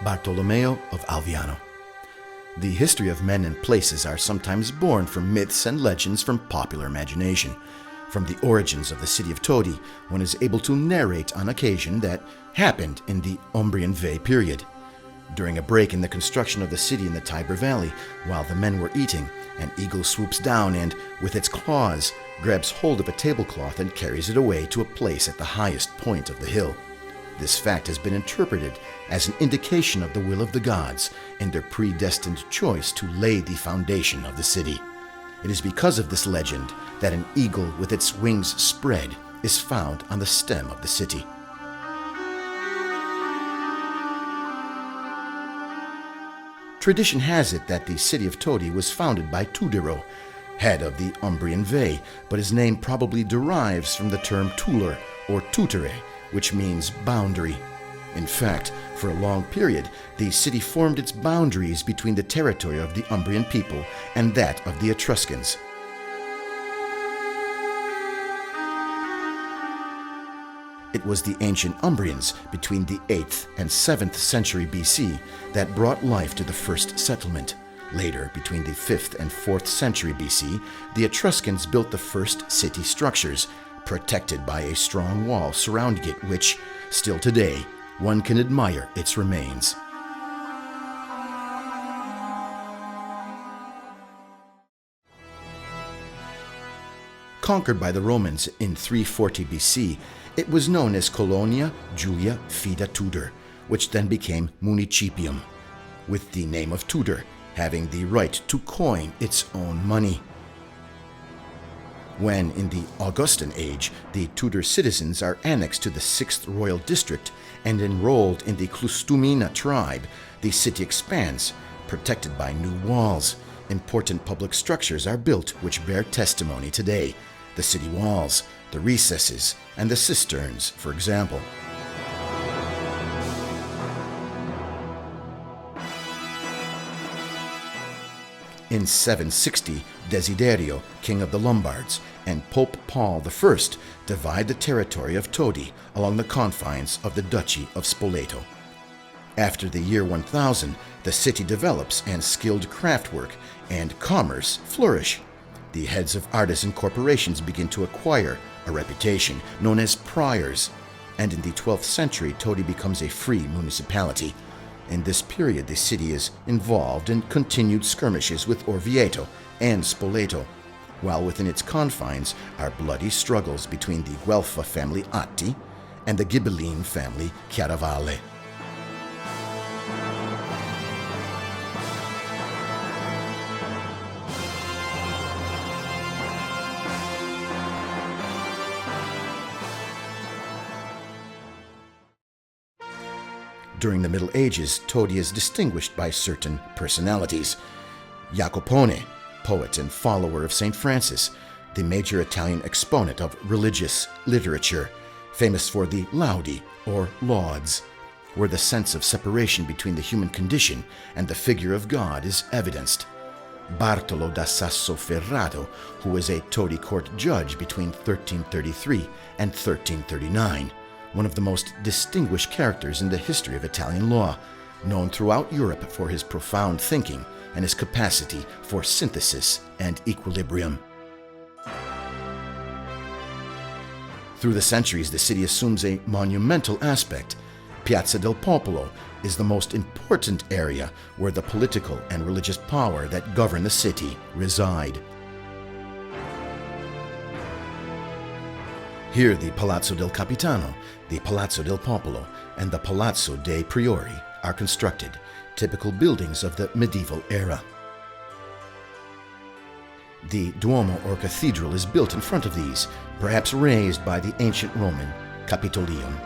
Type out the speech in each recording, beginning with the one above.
Bartolomeo of Alviano. The history of men and places are sometimes born from myths and legends from popular imagination. From the origins of the city of Todi, one is able to narrate on occasion that happened in the Umbrian Way period. During a break in the construction of the city in the Tiber Valley, while the men were eating, an eagle swoops down and, with its claws, grabs hold of a tablecloth and carries it away to a place at the highest point of the hill. This fact has been interpreted as an indication of the will of the gods and their predestined choice to lay the foundation of the city. It is because of this legend that an eagle with its wings spread is found on the stem of the city. Tradition has it that the city of Todi was founded by Tudero, head of the Umbrian Way, but his name probably derives from the term tuler or tutere, which means boundary. In fact, for a long period, the city formed its boundaries between the territory of the Umbrian people and that of the Etruscans. It was the ancient Umbrians between the 8th and 7th century BC that brought life to the first settlement. Later, between the 5th and 4th century BC, the Etruscans built the first city structures, protected by a strong wall surrounding it, which, still today, one can admire its remains. Conquered by the Romans in 340 BC, it was known as Colonia Julia Fida Tudor, which then became Municipium, with the name of Tudor having the right to coin its own money. When, in the Augustan age, the Tudor citizens are annexed to the 6th Royal District and enrolled in the Clustumina tribe, the city expands, protected by new walls. Important public structures are built which bear testimony today: the city walls, the recesses, and the cisterns, for example. In 760, Desiderio, king of the Lombards, and Pope Paul I divide the territory of Todi along the confines of the Duchy of Spoleto. After the year 1000, the city develops and skilled craftwork and commerce flourish. The heads of artisan corporations begin to acquire a reputation known as priors, and in the 12th century Todi becomes a free municipality. In this period, the city is involved in continued skirmishes with Orvieto and Spoleto, while within its confines are bloody struggles between the Guelfa family Atti and the Ghibelline family Chiaravalle. During the Middle Ages, Todi is distinguished by certain personalities. Jacopone, poet and follower of St. Francis, the major Italian exponent of religious literature, famous for the Laudi, or lauds, where the sense of separation between the human condition and the figure of God is evidenced. Bartolo da Sassoferrato, who was a Todi court judge between 1333 and 1339, one of the most distinguished characters in the history of Italian law, known throughout Europe for his profound thinking and his capacity for synthesis and equilibrium. Through the centuries, the city assumes a monumental aspect. Piazza del Popolo is the most important area where the political and religious power that govern the city reside. Here, the Palazzo del Capitano, the Palazzo del Popolo, and the Palazzo dei Priori are constructed, typical buildings of the medieval era. The Duomo or cathedral is built in front of these, perhaps raised by the ancient Roman Capitolium.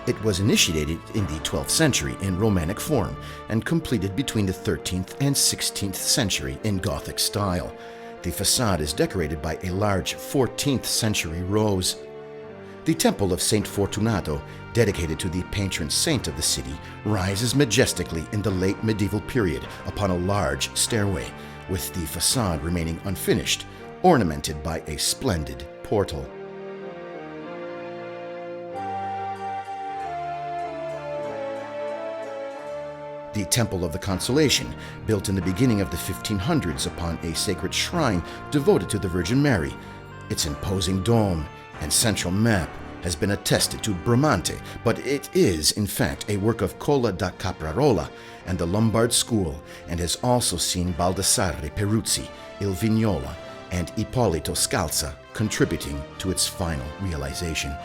It was initiated in the 12th century in Romanic form and completed between the 13th and 16th century in Gothic style. The facade is decorated by a large 14th century rose. The Temple of Saint Fortunato, dedicated to the patron saint of the city, rises majestically in the late medieval period upon a large stairway, with the facade remaining unfinished, ornamented by a splendid portal. The Temple of the Consolation, built in the beginning of the 1500s upon a sacred shrine devoted to the Virgin Mary. Its imposing dome and central map has been attested to Bramante, but it is, in fact, a work of Cola da Caprarola and the Lombard school, and has also seen Baldassarre Peruzzi, Il Vignola, and Ippolito Scalza contributing to its final realization.